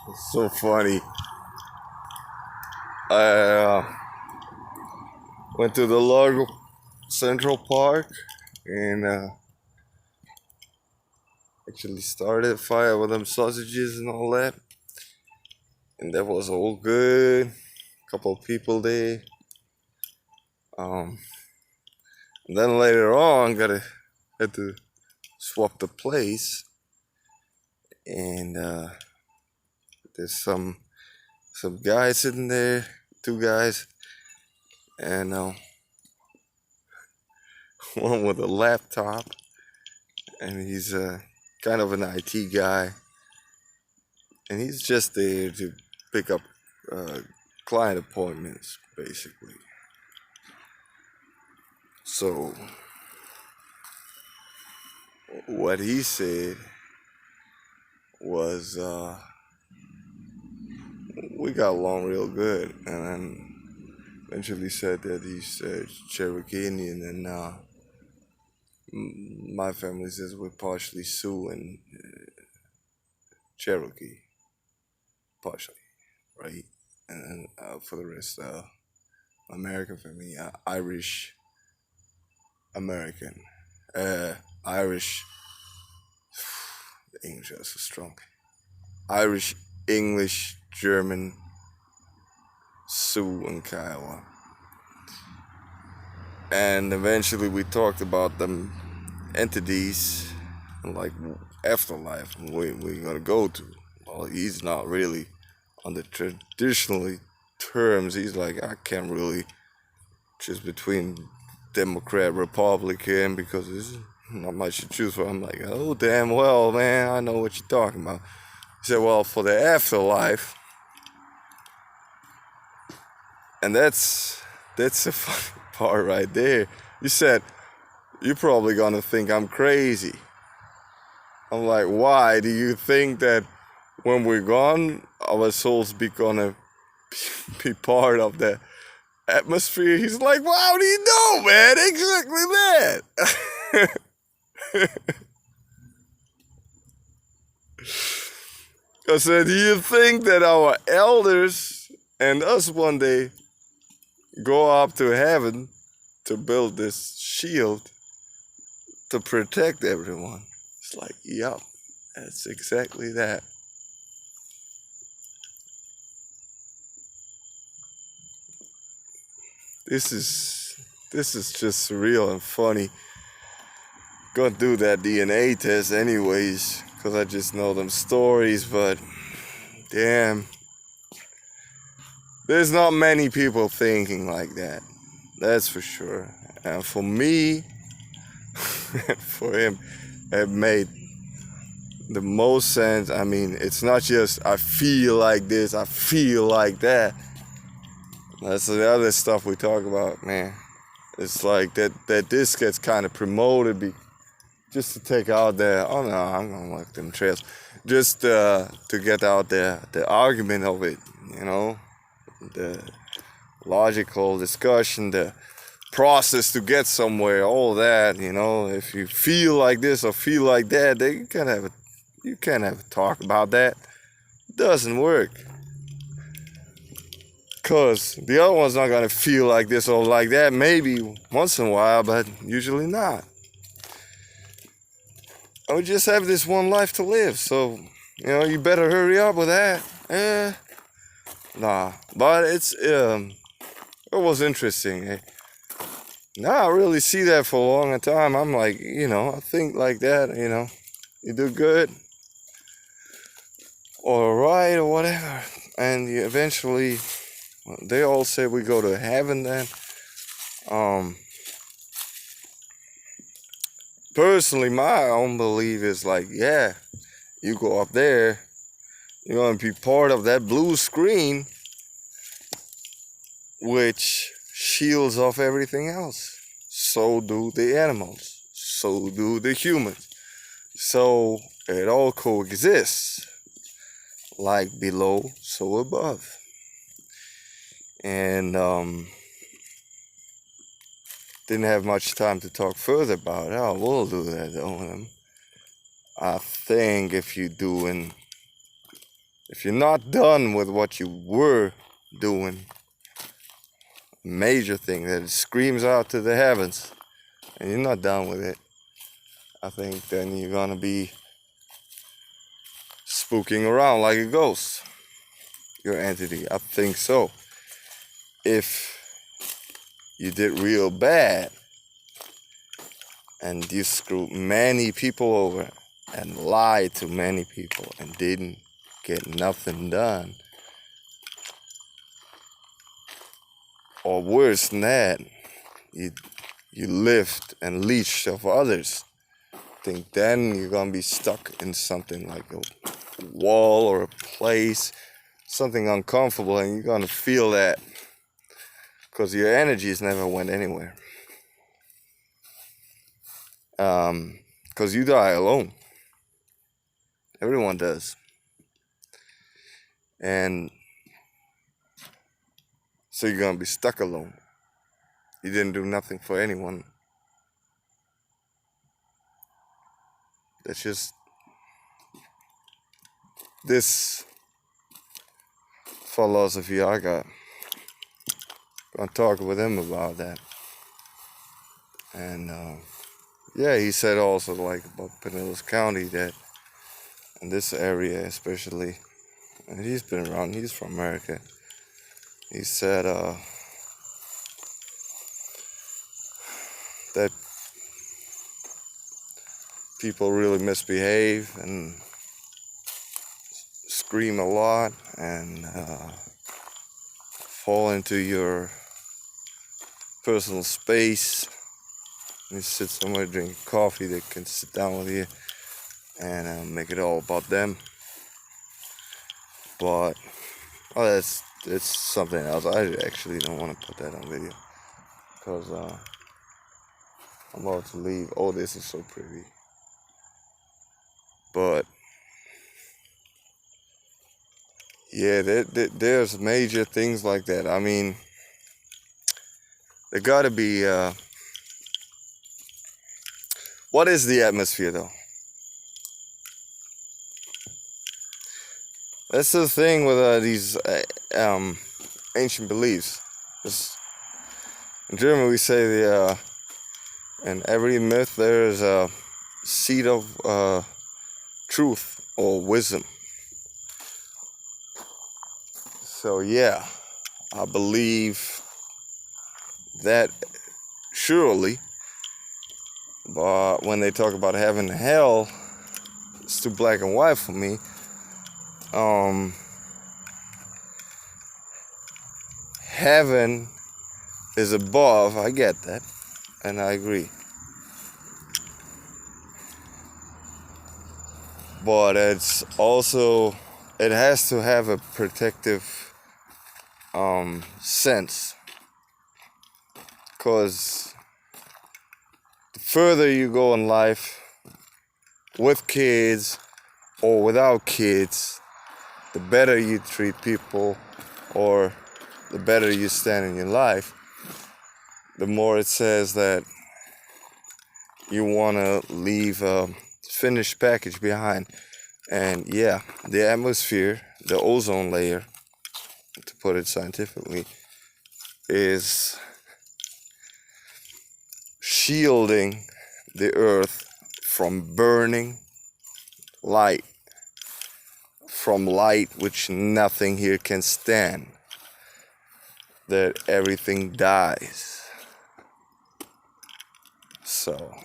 It's so funny. I went to the Largo Central Park and actually started a fire with them sausages and all that. And that was all good. Couple of people there. And then later on, had to swap the place, and there's some guys sitting there, two guys, and one with a laptop, and he's kind of an IT guy, and he's just there to pick up client appointments, basically. So what he said was we got along real good, and then eventually said that he's Cherokee Indian, and my family says we're partially Sioux and Cherokee, partially, right? And then for the rest, American family, Irish American, Irish. The English is so strong. Irish, English, German, Sioux, and Kiowa. And eventually we talked about them entities, like afterlife, we're gonna go to. Well, he's not really on the traditionally terms. He's like, I can't really choose between Democrat, Republican, because there's not much to choose from. I'm like, oh, damn well, man, I know what you're talking about. He said, well, for the afterlife, and that's the funny part right there. You said, you're probably gonna think I'm crazy. I'm like, why do you think that when we're gone, our souls gonna be part of the atmosphere? He's like, well, how do you know, man? Exactly that. I said, do you think that our elders and us one day go up to heaven to build this shield to protect everyone? It's like, yup, that's exactly that. This is just surreal and funny. Gonna do that DNA test anyways, because I just know them stories, but damn, there's not many people thinking like that. That's for sure. And for me, for him, it made the most sense. I mean, it's not just I feel like this, I feel like that. That's the other stuff we talk about, man. It's like that this gets kind of promoted just to take out oh no, I'm gonna walk them trails. Just to get out the argument of it, the logical discussion, the process to get somewhere, all that, if you feel like this or feel like that, you can't have a talk about that. It doesn't work. Because the other one's not going to feel like this or like that, maybe once in a while, but usually not. And we just have this one life to live, so, you better hurry up with that. Nah, but it was interesting. Now I really see that for a long time. I'm like, I think like that, you do good, or right, or whatever, and you eventually... They all say we go to heaven then. Personally, my own belief is like, yeah, you go up there, you're going to be part of that blue screen, which shields off everything else. So do the animals. So do the humans. So it all coexists. Like below, so above. And didn't have much time to talk further about it. Oh, we'll do that though. I think if you're doing If you're not done with what you were doing, a major thing that screams out to the heavens, and you're not done with it, I think then you're gonna be spooking around like a ghost, your entity. I think so. If you did real bad and you screwed many people over and lied to many people and didn't get nothing done, or worse than that, you lived and leached of others, I think then you're gonna be stuck in something like a wall or a place, something uncomfortable, and you're gonna feel that because your energies never went anywhere. Because you die alone. Everyone does. And so you're gonna be stuck alone. You didn't do nothing for anyone. That's just this philosophy I got. Gonna talk with him about that. And yeah, he said also like about Pinellas County that in this area especially, and he's been around, he's from America. He said that people really misbehave and scream a lot and fall into your personal space. You sit somewhere, drink coffee, they can sit down with you and make it all about them. But it's something else. I actually don't want to put that on video because I'm about to leave. Oh, this is so pretty. But yeah, there's major things like that. I mean, there gotta be. What is the atmosphere, though? That's the thing with these ancient beliefs. In German, we say in every myth there is a seed of truth or wisdom. So yeah, I believe that surely. But when they talk about heaven and hell, it's too black and white for me. Heaven is above, I get that, and I agree. But it's also, it has to have a protective sense. Because the further you go in life, with kids or without kids, the better you treat people or the better you stand in your life, the more it says that you want to leave a finished package behind. And yeah, the atmosphere, the ozone layer, to put it scientifically, is shielding the earth from burning light, from light which nothing here can stand, that everything dies. So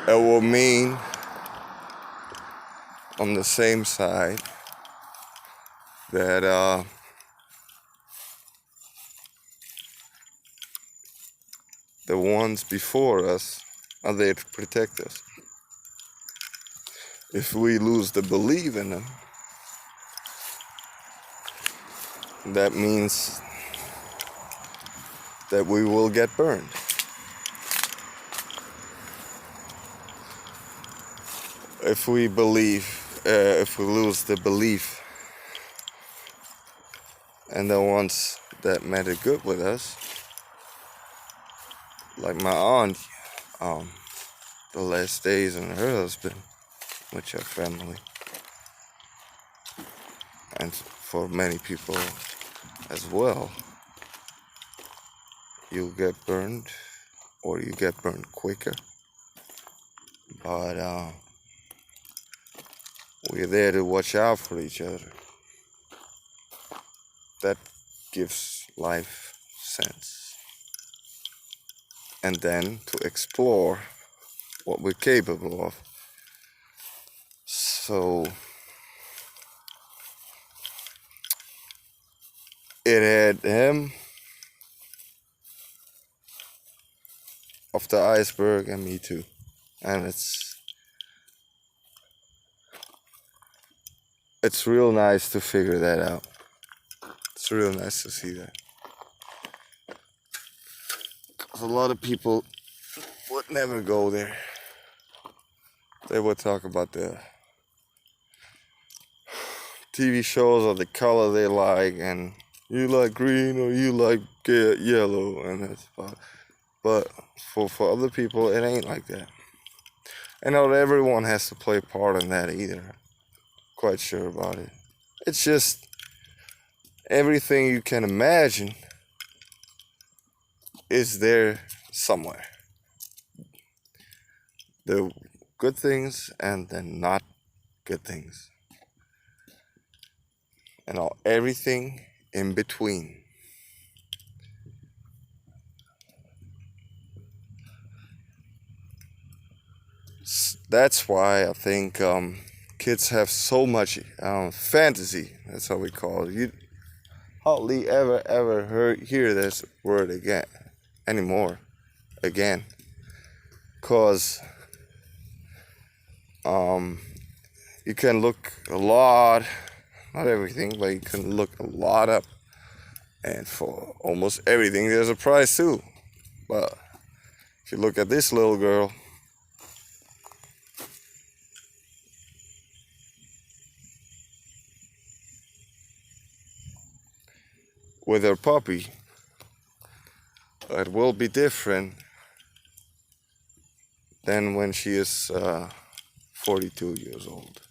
it will mean on the same side that the ones before us are there to protect us. If we lose the belief in them, that means that we will get burned. If we lose the belief in the ones that meant it good with us, like my aunt, um, the last days and her husband with your family, and for many people as well, you'll get burned or you get burned quicker. But we're there to watch out for each other. That gives life sense. And then to explore what we're capable of. So it had him off the iceberg and me too. And it's real nice to figure that out. It's real nice to see that. 'Cause a lot of people would never go there. They would talk about the TV shows or the color they like, and you like green or you like yellow, and that's about. But for other people, it ain't like that. And not everyone has to play a part in that either. Quite sure about it. It's just everything you can imagine is there somewhere. The good things and the not good things. And everything in between. That's why I think kids have so much fantasy. That's how we call it. You hardly ever hear this word again anymore. Again, cause you can look a lot, not everything, but you can look a lot up, and for almost everything there's a price too. But if you look at this little girl, with her puppy, it will be different than when she is 42 years old.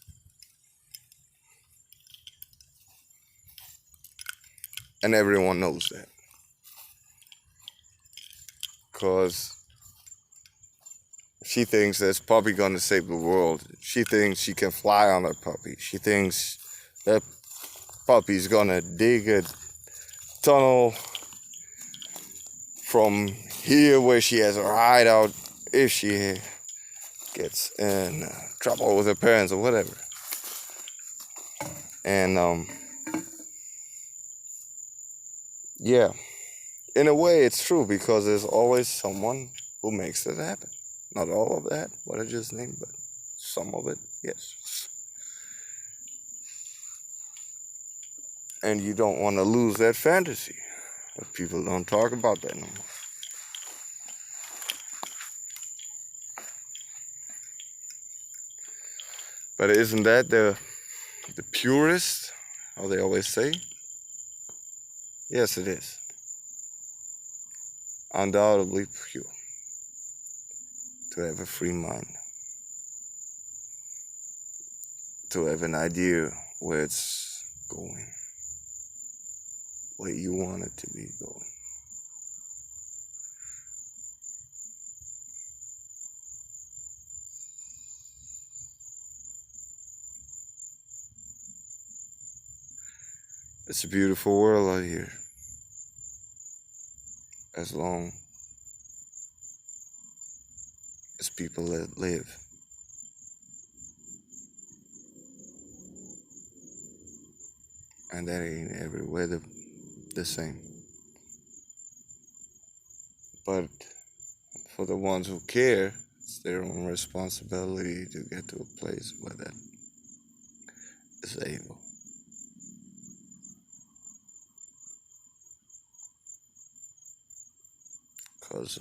And everyone knows that. Because she thinks this puppy gonna save the world. She thinks she can fly on her puppy. She thinks that puppy's gonna dig a tunnel from here where she has her hideout if she gets in trouble with her parents or whatever. And yeah, in a way it's true, because there's always someone who makes it happen. Not all of that, what I just named, but some of it, yes. And you don't want to lose that fantasy. But people don't talk about that no more. But isn't that the purest, how they always say? Yes, it is. Undoubtedly pure. To have a free mind. To have an idea where it's going. Where you want it to be going. It's a beautiful world out here. As long as people that live. And that ain't everywhere the same. But for the ones who care, it's their own responsibility to get to a place where that is able. Because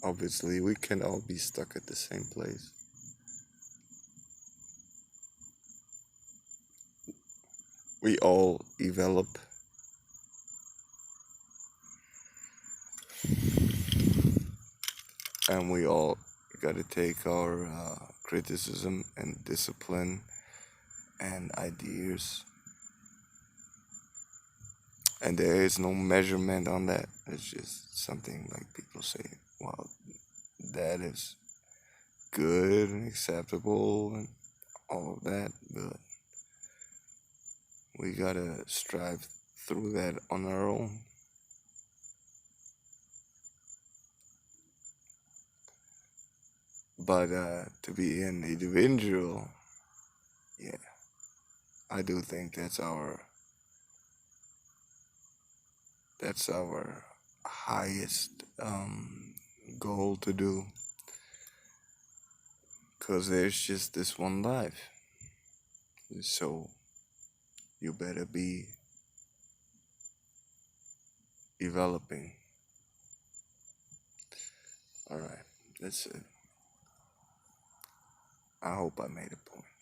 obviously we can all be stuck at the same place. We all develop and we all got to take our criticism and discipline and ideas, and there is no measurement on that. It's just something like people say, well, that is good and acceptable and all of that, but we gotta strive through that on our own. But to be an individual, yeah, I do think that's our highest goal to do, cause there's just this one life, so you better be developing. All right, that's it. I hope I made a point.